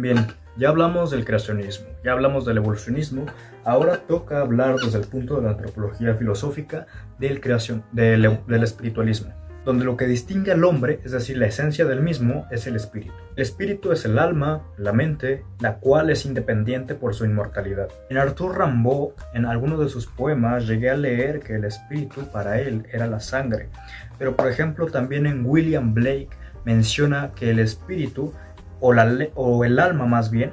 Bien, ya hablamos del creacionismo, ya hablamos del evolucionismo, ahora toca hablar desde el punto de la antropología filosófica del espiritualismo, donde lo que distingue al hombre, es decir, la esencia del mismo, es el espíritu. El espíritu es el alma, la mente, la cual es independiente por su inmortalidad. En Arthur Rimbaud, en alguno de sus poemas, llegué a leer que el espíritu para él era la sangre, pero por ejemplo también en William Blake menciona que el espíritu, o el alma más bien,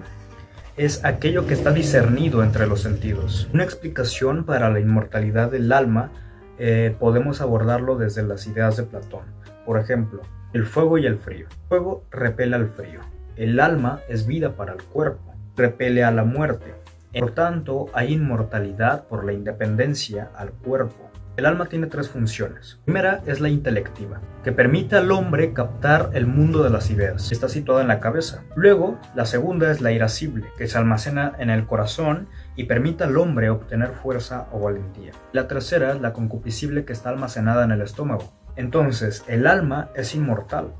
es aquello que está discernido entre los sentidos. Una explicación para la inmortalidad del alma podemos abordarlo desde las ideas de Platón. Por ejemplo, el fuego y el frío. El fuego repele al frío. El alma es vida para el cuerpo, repele a la muerte. Por tanto, hay inmortalidad por la independencia al cuerpo. El alma tiene tres funciones. La primera es la intelectiva, que permite al hombre captar el mundo de las ideas. Está situada en la cabeza. Luego, la segunda es la irascible, que se almacena en el corazón y permite al hombre obtener fuerza o valentía. La tercera es la concupiscible, que está almacenada en el estómago. Entonces, el alma es inmortal,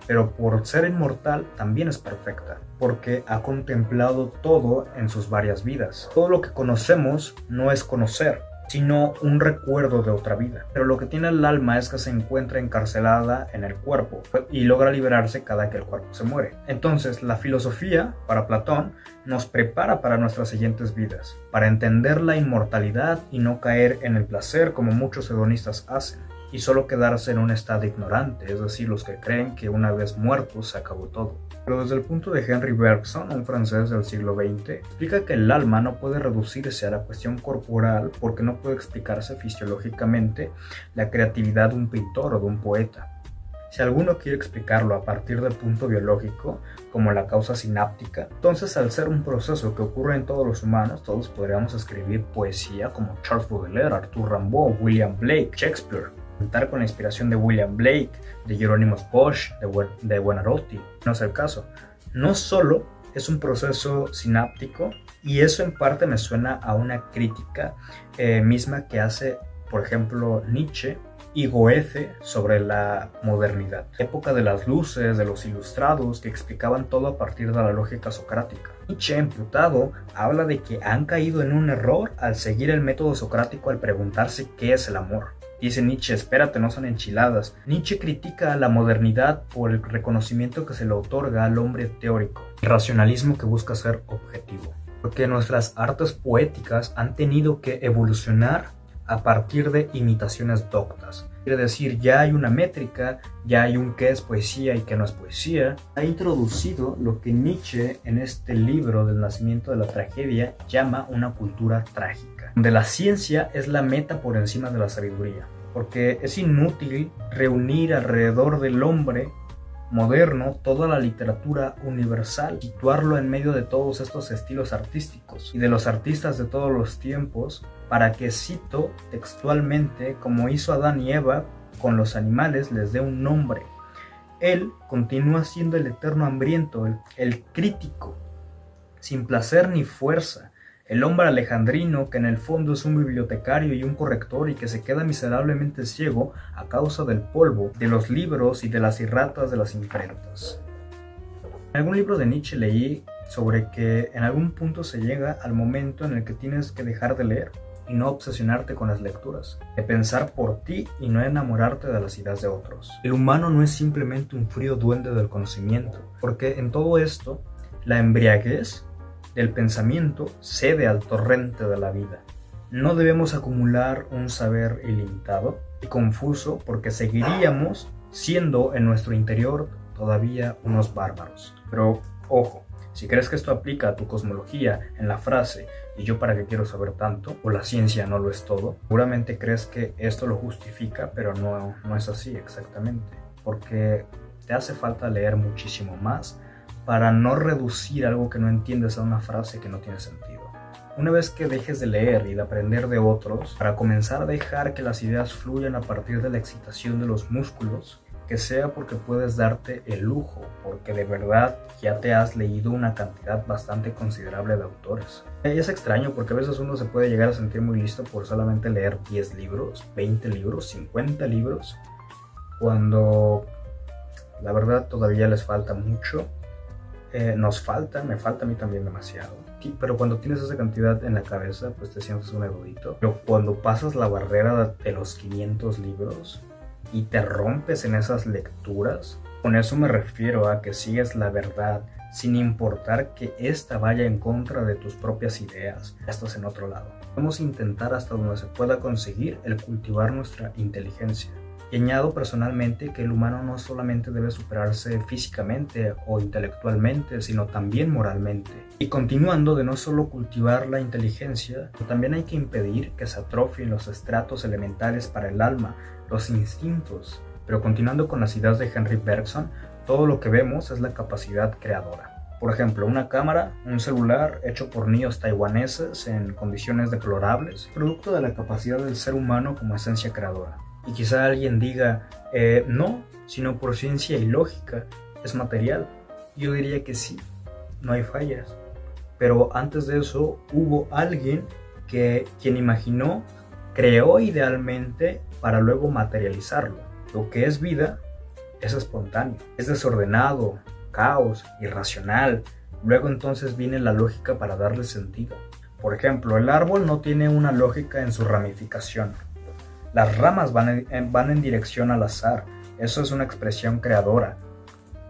pero por ser inmortal también es perfecta, porque ha contemplado todo en sus varias vidas. Todo lo que conocemos no es conocer, sino un recuerdo de otra vida. Pero lo que tiene el alma es que se encuentra encarcelada en el cuerpo y logra liberarse cada que el cuerpo se muere. Entonces, la filosofía, para Platón, nos prepara para nuestras siguientes vidas, para entender la inmortalidad y no caer en el placer como muchos hedonistas hacen, y solo quedarse en un estado ignorante, es decir, los que creen que una vez muertos se acabó todo. Pero desde el punto de Henri Bergson, un francés del siglo XX, explica que el alma no puede reducirse a la cuestión corporal porque no puede explicarse fisiológicamente la creatividad de un pintor o de un poeta. Si alguno quiere explicarlo a partir del punto biológico, como la causa sináptica, entonces al ser un proceso que ocurre en todos los humanos, todos podríamos escribir poesía como Charles Baudelaire, Arthur Rimbaud, William Blake, Shakespeare. Contar con la inspiración de William Blake, de Hieronymus Bosch, de Buonarroti. No es el caso. No solo es un proceso sináptico, y eso en parte me suena a una crítica misma que hace, por ejemplo, Nietzsche y Goethe sobre la modernidad. Época de las luces, de los ilustrados, que explicaban todo a partir de la lógica socrática. Nietzsche, emputado, habla de que han caído en un error al seguir el método socrático al preguntarse qué es el amor. Dice Nietzsche, espérate, no son enchiladas. Nietzsche critica a la modernidad por el reconocimiento que se le otorga al hombre teórico, el racionalismo que busca ser objetivo. Porque nuestras artes poéticas han tenido que evolucionar a partir de imitaciones doctas. Quiere decir, ya hay una métrica, ya hay un qué es poesía y qué no es poesía. Ha introducido lo que Nietzsche en este libro del nacimiento de la tragedia llama una cultura trágica, donde la ciencia es la meta por encima de la sabiduría, porque es inútil reunir alrededor del hombre moderno toda la literatura universal, situarlo en medio de todos estos estilos artísticos y de los artistas de todos los tiempos, para que, cito textualmente, como hizo Adán y Eva con los animales, les dé un nombre. Él continúa siendo el eterno hambriento, el crítico, sin placer ni fuerza, el hombre alejandrino que en el fondo es un bibliotecario y un corrector y que se queda miserablemente ciego a causa del polvo, de los libros y de las erratas de las imprentas. En algún libro de Nietzsche leí sobre que en algún punto se llega al momento en el que tienes que dejar de leer y no obsesionarte con las lecturas, de pensar por ti y no enamorarte de las ideas de otros. El humano no es simplemente un frío duende del conocimiento, porque en todo esto, la embriaguez del pensamiento cede al torrente de la vida. No debemos acumular un saber ilimitado y confuso, porque seguiríamos siendo en nuestro interior todavía unos bárbaros. Pero ojo, si crees que esto aplica a tu cosmología en la frase ¿y yo para qué quiero saber tanto? O la ciencia no lo es todo, seguramente crees que esto lo justifica, pero no es así exactamente, porque te hace falta leer muchísimo más para no reducir algo que no entiendes a una frase que no tiene sentido. Una vez que dejes de leer y de aprender de otros, para comenzar a dejar que las ideas fluyan a partir de la excitación de los músculos, que sea porque puedes darte el lujo, porque de verdad ya te has leído una cantidad bastante considerable de autores. Y es extraño porque a veces uno se puede llegar a sentir muy listo por solamente leer 10 libros, 20 libros, 50 libros, cuando la verdad todavía les falta mucho. me falta a mí también demasiado. Pero cuando tienes esa cantidad en la cabeza, pues te sientes un erudito. Pero cuando pasas la barrera de los 500 libros y te rompes en esas lecturas, con eso me refiero a que sigues la verdad sin importar que ésta vaya en contra de tus propias ideas. Ya estás en otro lado. Vamos a intentar hasta donde se pueda conseguir el cultivar nuestra inteligencia. Y añado personalmente que el humano no solamente debe superarse físicamente o intelectualmente, sino también moralmente. Y continuando de no solo cultivar la inteligencia, también hay que impedir que se atrofien los estratos elementales para el alma, los instintos. Pero continuando con las ideas de Henry Bergson, todo lo que vemos es la capacidad creadora. Por ejemplo, una cámara, un celular hecho por niños taiwaneses en condiciones deplorables, producto de la capacidad del ser humano como esencia creadora. Y quizá alguien diga, no, sino por ciencia y lógica, es material. Yo diría que sí, no hay fallas. Pero antes de eso hubo alguien quien imaginó, creó idealmente para luego materializarlo. Lo que es vida es espontáneo, es desordenado, caos, irracional. Luego entonces viene la lógica para darle sentido. Por ejemplo, el árbol no tiene una lógica en su ramificación. Las ramas van en dirección al azar. Eso es una expresión creadora.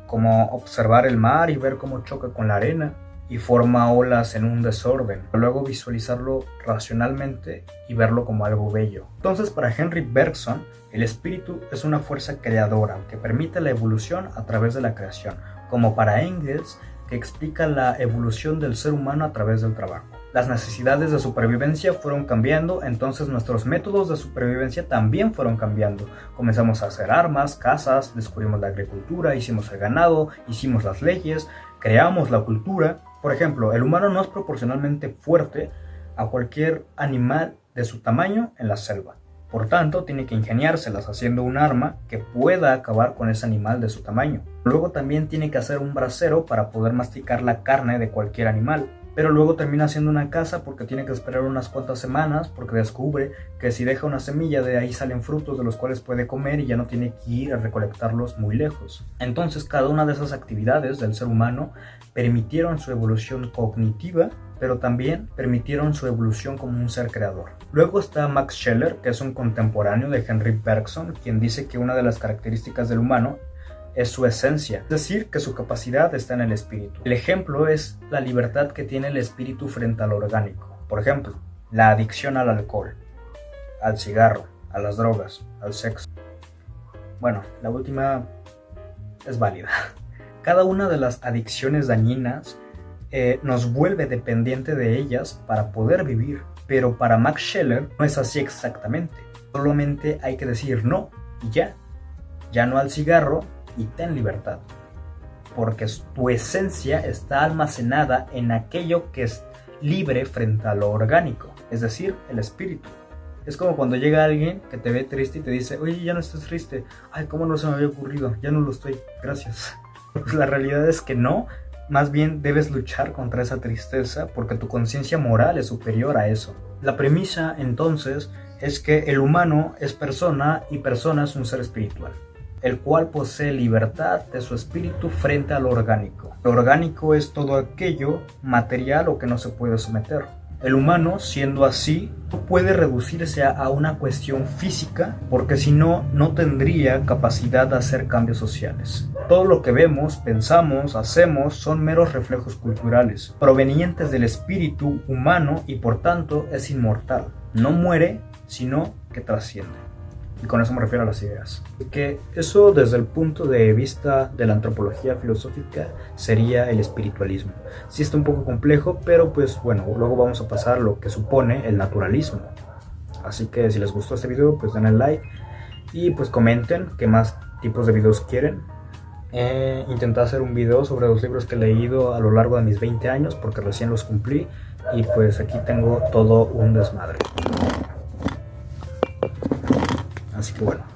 Como observar el mar y ver cómo choca con la arena y forma olas en un desorden. Luego visualizarlo racionalmente y verlo como algo bello. Entonces, para Henry Bergson, el espíritu es una fuerza creadora que permite la evolución a través de la creación. Como para Engels, que explica la evolución del ser humano a través del trabajo. Las necesidades de supervivencia fueron cambiando, entonces nuestros métodos de supervivencia también fueron cambiando. Comenzamos a hacer armas, casas, descubrimos la agricultura, hicimos el ganado, hicimos las leyes, creamos la cultura. Por ejemplo, el humano no es proporcionalmente fuerte a cualquier animal de su tamaño en la selva. Por tanto, tiene que ingeniárselas haciendo un arma que pueda acabar con ese animal de su tamaño. Luego también tiene que hacer un brasero para poder masticar la carne de cualquier animal. Pero luego termina haciendo una casa porque tiene que esperar unas cuantas semanas porque descubre que si deja una semilla de ahí salen frutos de los cuales puede comer y ya no tiene que ir a recolectarlos muy lejos. Entonces cada una de esas actividades del ser humano permitieron su evolución cognitiva, pero también permitieron su evolución como un ser creador. Luego está Max Scheler, que es un contemporáneo de Henry Bergson, quien dice que una de las características del humano es su esencia, es decir, que su capacidad está en el espíritu. El ejemplo es la libertad que tiene el espíritu frente al orgánico. Por ejemplo, la adicción al alcohol, al cigarro, a las drogas, al sexo. Bueno, la última es válida. Cada una de las adicciones dañinas nos vuelve dependiente de ellas para poder vivir. Pero para Max Scheler no es así exactamente. Solamente hay que decir no y ya. Ya no al cigarro y ten libertad. Porque tu esencia está almacenada en aquello que es libre frente a lo orgánico. Es decir, el espíritu. Es como cuando llega alguien que te ve triste y te dice, oye, ya no estás triste. Ay, ¿cómo no se me había ocurrido? Ya no lo estoy. Gracias. Pues la realidad es que no. Más bien debes luchar contra esa tristeza porque tu conciencia moral es superior a eso. La premisa, entonces, es que el humano es persona y persona es un ser espiritual, el cual posee libertad de su espíritu frente a lo orgánico. Lo orgánico es todo aquello material o que no se puede someter. El humano, siendo así, no puede reducirse a una cuestión física porque si no, no tendría capacidad de hacer cambios sociales. Todo lo que vemos, pensamos, hacemos son meros reflejos culturales, provenientes del espíritu humano y por tanto es inmortal. No muere, sino que trasciende. Y con eso me refiero a las ideas. Que eso desde el punto de vista de la antropología filosófica sería el espiritualismo. Sí está un poco complejo, pero pues bueno, luego vamos a pasar a lo que supone el naturalismo. Así que si les gustó este video, pues denle like y pues comenten qué más tipos de videos quieren. Intenté hacer un video sobre los libros que he leído a lo largo de mis 20 años porque recién los cumplí y pues aquí tengo todo un desmadre. Así que bueno.